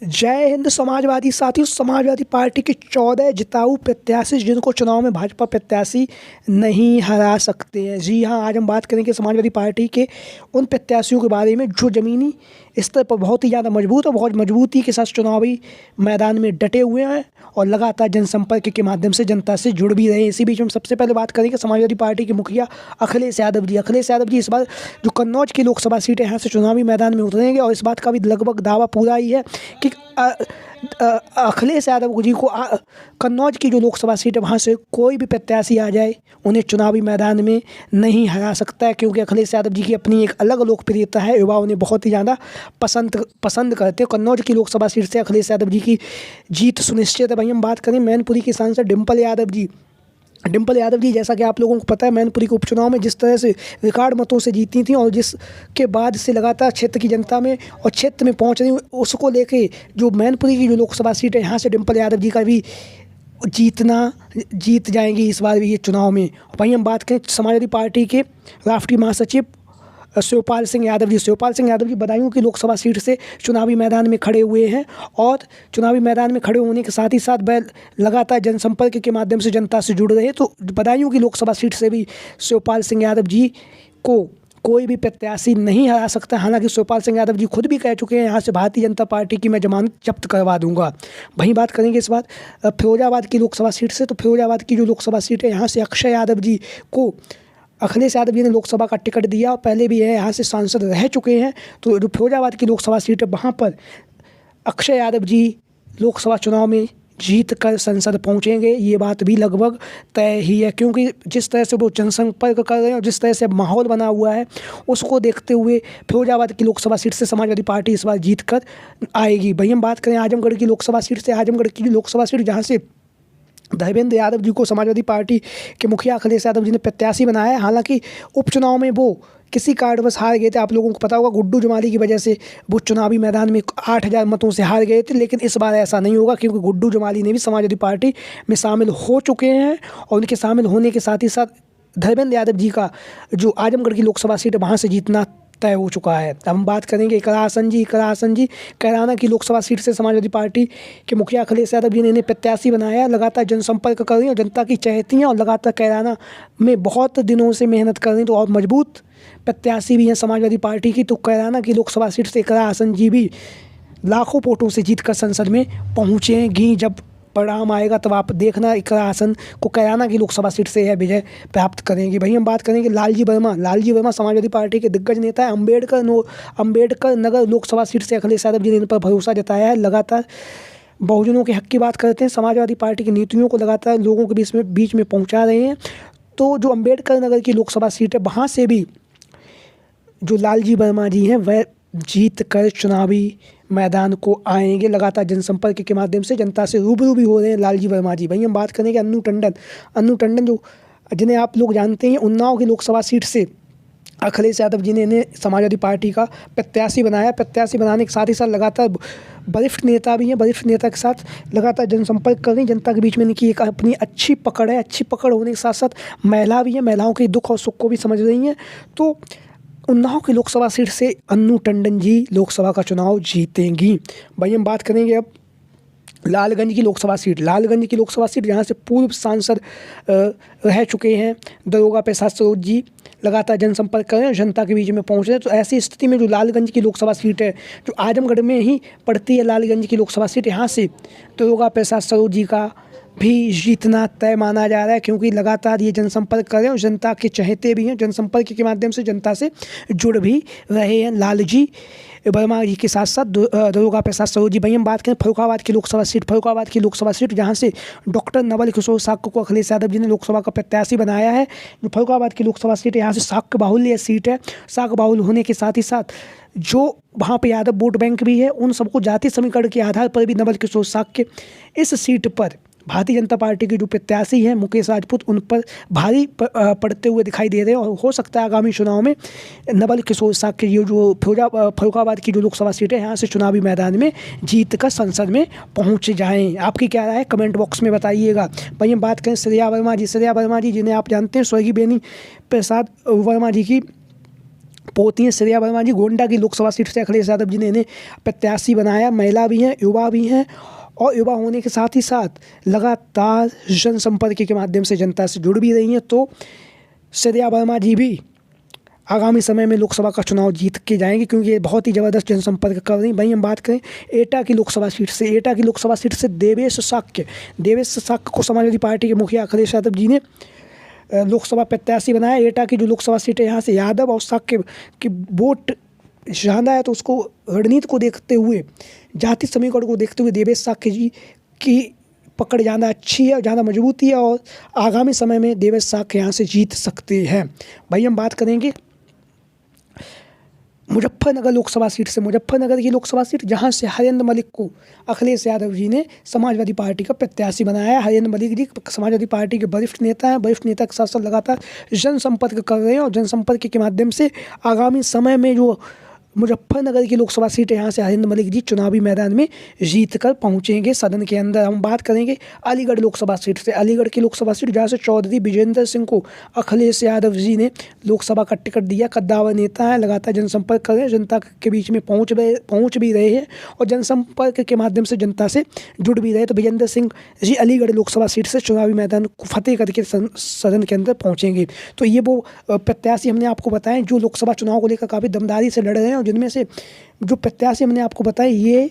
जय हिंद समाजवादी साथियों। समाजवादी पार्टी के 14 जिताऊ प्रत्याशी जिनको चुनाव में भाजपा प्रत्याशी नहीं हरा सकते हैं। जी हां, आज हम बात करेंगे समाजवादी पार्टी के उन प्रत्याशियों के बारे में जो ज़मीनी स्तर पर बहुत ही ज़्यादा मजबूत और बहुत मजबूती के साथ चुनावी मैदान में डटे हुए हैं और लगातार जनसंपर्क के माध्यम से जनता से जुड़ भी रहे हैं। इसी बीच हम सबसे पहले बात करेंगे समाजवादी पार्टी के मुखिया अखिलेश यादव जी। अखिलेश यादव जी इस बार जो कन्नौज की लोकसभा सीट है यहाँ से चुनावी मैदान में उतरेंगे और इस बात का भी लगभग दावा पूरा ही है कि अखिलेश यादव जी को कन्नौज की जो लोकसभा सीट है वहाँ से कोई भी प्रत्याशी आ जाए उन्हें चुनावी मैदान में नहीं हरा सकता है, क्योंकि अखिलेश यादव जी की अपनी एक अलग लोकप्रियता है। युवा उन्हें बहुत ही ज़्यादा पसंद करते हैं। कन्नौज की लोकसभा सीट से अखिलेश यादव जी की जीत सुनिश्चित है। भाई हम बात करें मैनपुरी की सांसद डिम्पल यादव जी, जैसा कि आप लोगों को पता है मैनपुरी के उपचुनाव में जिस तरह से रिकॉर्ड मतों से जीती थी और जिसके बाद से लगातार क्षेत्र की जनता में और क्षेत्र में पहुंच रही उसको लेके जो मैनपुरी की जो लोकसभा सीट है यहाँ से डिम्पल यादव जी का भी जीत जाएंगी इस बार भी ये चुनाव में। वहीं हम बात करें समाजवादी पार्टी के राष्ट्रीय महासचिव शिवपाल सिंह यादव जी बदायूं की लोकसभा सीट से चुनावी मैदान में खड़े हुए हैं और चुनावी मैदान में खड़े होने के साथ ही साथ वह लगातार जनसंपर्क के माध्यम से जनता से जुड़ रहे हैं। तो बदायूं की लोकसभा सीट से भी शिवपाल सिंह यादव जी को कोई भी प्रत्याशी नहीं हरा सकता। हालांकि शिवपाल सिंह यादव जी खुद भी कह चुके हैं यहाँ से भारतीय जनता पार्टी की मैं जमानत जब्त करवा दूंगा। वहीं बात करेंगे इस बार फिरोजाबाद की लोकसभा सीट से। तो फिरोजाबाद की जो लोकसभा सीट है यहाँ से अक्षय यादव जी को अखिलेश यादव जी ने लोकसभा का टिकट दिया और पहले भी है यहाँ से सांसद रह चुके हैं। तो जो फिरोजाबाद की लोकसभा सीट है वहाँ पर अक्षय यादव जी लोकसभा चुनाव में जीत कर संसद पहुँचेंगे, ये बात भी लगभग तय ही है, क्योंकि जिस तरह से वो जनसंपर्क कर रहे हैं और जिस तरह से माहौल बना हुआ है उसको देखते हुए फिरोजाबाद की लोकसभा सीट से समाजवादी पार्टी इस बार जीत कर आएगी। भाई हम बात करें आजमगढ़ की लोकसभा सीट से। आजमगढ़ की लोकसभा सीट जहाँ से धर्मेंद्र यादव जी को समाजवादी पार्टी के मुखिया अखिलेश यादव जी ने प्रत्याशी बनाया है। हालांकि उपचुनाव में वो किसी कारणवश हार गए थे। आप लोगों को पता होगा गुड्डू जमाली की वजह से वो चुनावी मैदान में 8,000 मतों से हार गए थे, लेकिन इस बार ऐसा नहीं होगा क्योंकि गुड्डू जमाली ने भी समाजवादी पार्टी में शामिल हो चुके हैं और उनके शामिल होने के साथ ही साथ धर्मेंद्र यादव जी का जो आजमगढ़ की लोकसभा सीट है वहाँ से जीतना तय हो चुका है। अब हम बात करेंगे इकरा हसन जी कैराना की लोकसभा सीट से समाजवादी पार्टी के मुखिया अखिलेश यादव जी ने इन्हें प्रत्याशी बनाया। लगातार जनसंपर्क कर रही हैं और जनता की चहेती हैं और लगातार कैराना में बहुत दिनों से मेहनत कर रही हैं, तो और मजबूत प्रत्याशी भी हैं समाजवादी पार्टी की। तो कैराना की लोकसभा सीट से इकरा हसन जी भी लाखों वोटों से जीत कर संसद में पहुँचेंगी। जब परिणाम आएगा तब आप देखना इकरा हसन को कैराना की लोकसभा सीट से यह विजय प्राप्त करेंगी। वहीं हम बात करेंगे लालजी वर्मा समाजवादी पार्टी के दिग्गज नेता है। अम्बेडकर नगर लोकसभा सीट से अखिलेश यादव जी ने इन पर भरोसा जताया है। लगातार बहुजनों के हक की बात करते हैं, समाजवादी पार्टी की नीतियों को लगातार लोगों के बीच में पहुँचा रहे हैं। तो जो अम्बेडकर नगर की लोकसभा सीट है वहाँ से भी जो लालजी वर्मा जी हैं वह जीत कर चुनावी मैदान को आएंगे। लगातार जनसंपर्क के माध्यम से जनता से रूबरू भी हो रहे हैं लालजी वर्मा जी। वहीं हम बात करेंगे अन्नू टंडन जो जिन्हें आप लोग जानते हैं उन्नाव की लोकसभा सीट से अखिलेश यादव जी ने इन्हें समाजवादी पार्टी का प्रत्याशी बनाया। प्रत्याशी बनाने के साथ ही साथ लगातार वरिष्ठ नेता भी हैं, वरिष्ठ नेता के साथ लगातार जनसंपर्क कर रही जनता के बीच में इनकी एक अपनी अच्छी पकड़ है। अच्छी पकड़ होने के साथ साथ महिला भी हैं, महिलाओं के दुख और सुख को भी समझ रही हैं। तो उन्नाव की लोकसभा सीट से अन्नू टंडन जी लोकसभा का चुनाव जीतेंगी। भाई हम बात करेंगे अब लालगंज की लोकसभा सीट जहाँ से पूर्व सांसद रह चुके हैं दरोगा प्रसाद सरोज जी लगातार जनसंपर्क कर रहे हैं, जनता के बीच में पहुँच रहे हैं। तो ऐसी स्थिति में जो लालगंज की लोकसभा सीट है जो आजमगढ़ में ही पड़ती है, लालगंज की लोकसभा सीट यहाँ से दरोगा प्रसाद सरोज जी का भी जीतना तय माना जा रहा है, क्योंकि लगातार ये जनसंपर्क कर रहे हैं और जनता के चहेते भी हैं। जनसंपर्क के माध्यम से जनता से जुड़ भी रहे हैं लालजी वर्मा जी के साथ साथ दरोगा प्रसाद सरोज जी। भाई हम बात करें फर्रुखाबाद की लोकसभा सीट जहां से डॉक्टर नवल किशोर साक्य को अखिलेश यादव जी ने लोकसभा का प्रत्याशी बनाया है। जो फर्रुखाबाद की लोकसभा सीट है यहाँ से शाक्य बाहुल्य सीट है। शाक्य बाहुल्य होने के साथ ही साथ जो वहाँ पे यादव वोट बैंक भी है उन सबको जाति समीकरण के आधार पर भी नवल किशोर साक्य इस सीट पर भारतीय जनता पार्टी के जो प्रत्याशी हैं मुकेश राजपूत उन पर भारी पड़ते हुए दिखाई दे रहे हैं और हो सकता है आगामी चुनाव में नवल किशोर साक्य ये जो फर्रुखाबाद की जो लोकसभा सीट है यहाँ से चुनावी मैदान में जीत कर संसद में पहुँच जाएं। आपकी क्या राय है कमेंट बॉक्स में बताइएगा। वहीं हम बात करें श्रेया वर्मा जी जिन्हें आप जानते हैं स्वर्गीय बेनी प्रसाद वर्मा जी की पोती हैं श्रेया वर्मा जी। गोंडा की लोकसभा सीट से अखिलेश यादव जी ने इन्हें प्रत्याशी बनाया। महिला भी हैं, युवा भी हैं, और युवा होने के साथ ही साथ लगातार जनसंपर्क के माध्यम से जनता से जुड़ भी रही हैं। तो श्रेया वर्मा जी भी आगामी समय में लोकसभा का चुनाव जीत के जाएंगे, क्योंकि ये बहुत ही ज़बरदस्त जनसंपर्क कर रही हैं। वहीं हम बात करें एटा की लोकसभा सीट से देवेश साक्य को समाजवादी पार्टी के मुखिया अखिलेश यादव जी ने लोकसभा प्रत्याशी बनाया। एटा की जो लोकसभा सीट है, यहाँ से यादव और साक्य की वोट ज़्यादा है, तो उसको रणनीति को देखते हुए, जाति समीकरण को देखते हुए देवेश साक्य जी की पकड़ ज़्यादा अच्छी है, ज़्यादा मजबूती है, और आगामी समय में देवेश साक्य यहाँ से जीत सकते हैं। भाई हम बात करेंगे मुजफ्फरनगर लोकसभा सीट से। मुजफ्फरनगर की लोकसभा सीट, जहां से हरेंद्र मलिक को अखिलेश यादव जी ने समाजवादी पार्टी का प्रत्याशी बनाया है। हरेंद्र मलिक जी समाजवादी पार्टी के वरिष्ठ नेता हैं। वरिष्ठ नेता के साथ साथ लगातार जनसंपर्क कर रहे हैं, और जनसंपर्क के माध्यम से आगामी समय में जो मुजफ्फरनगर की लोकसभा सीट है, यहाँ से हरेंद्र मलिक जी चुनावी मैदान में जीत कर पहुँचेंगे सदन के अंदर। हम बात करेंगे अलीगढ़ लोकसभा सीट से। अलीगढ़ की लोकसभा सीट, जहाँ से चौधरी विजेंद्र सिंह को अखिलेश यादव जी ने लोकसभा का टिकट दिया। कद्दावर नेता है, लगातार जनसंपर्क कर रहे हैं, जनता के बीच में पहुँच भी रहे हैं, और जनसंपर्क के माध्यम से जनता से जुड़ भी रहे। तो विजेंद्र सिंह जी अलीगढ़ लोकसभा सीट से चुनावी मैदान को फतेह करके सदन के अंदर पहुँचेंगे। तो ये वो प्रत्याशी हमने आपको बताएं जो लोकसभा चुनाव को लेकर काफ़ी दमदारी से लड़ रहे हैं, और जिनमें से जो प्रत्याशी हमने आपको बताया, ये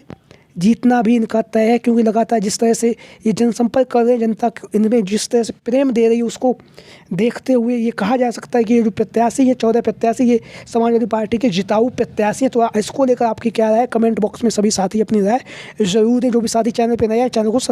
जीतना भी इनका तय है, क्योंकि लगातार जिस तरह से ये जनसंपर्क कर रहे हैं, जनता इनमें जिस तरह से प्रेम दे रही है, उसको देखते हुए ये कहा जा सकता है कि ये जो प्रत्याशी है, 14 प्रत्याशी, ये समाजवादी पार्टी के जिताऊ प्रत्याशी हैं। तो इसको लेकर आपकी क्या राय है? कमेंट बॉक्स में सभी साथी अपनी राय ज़रूर दें। जो भी साथी चैनल पर नया है, चैनल को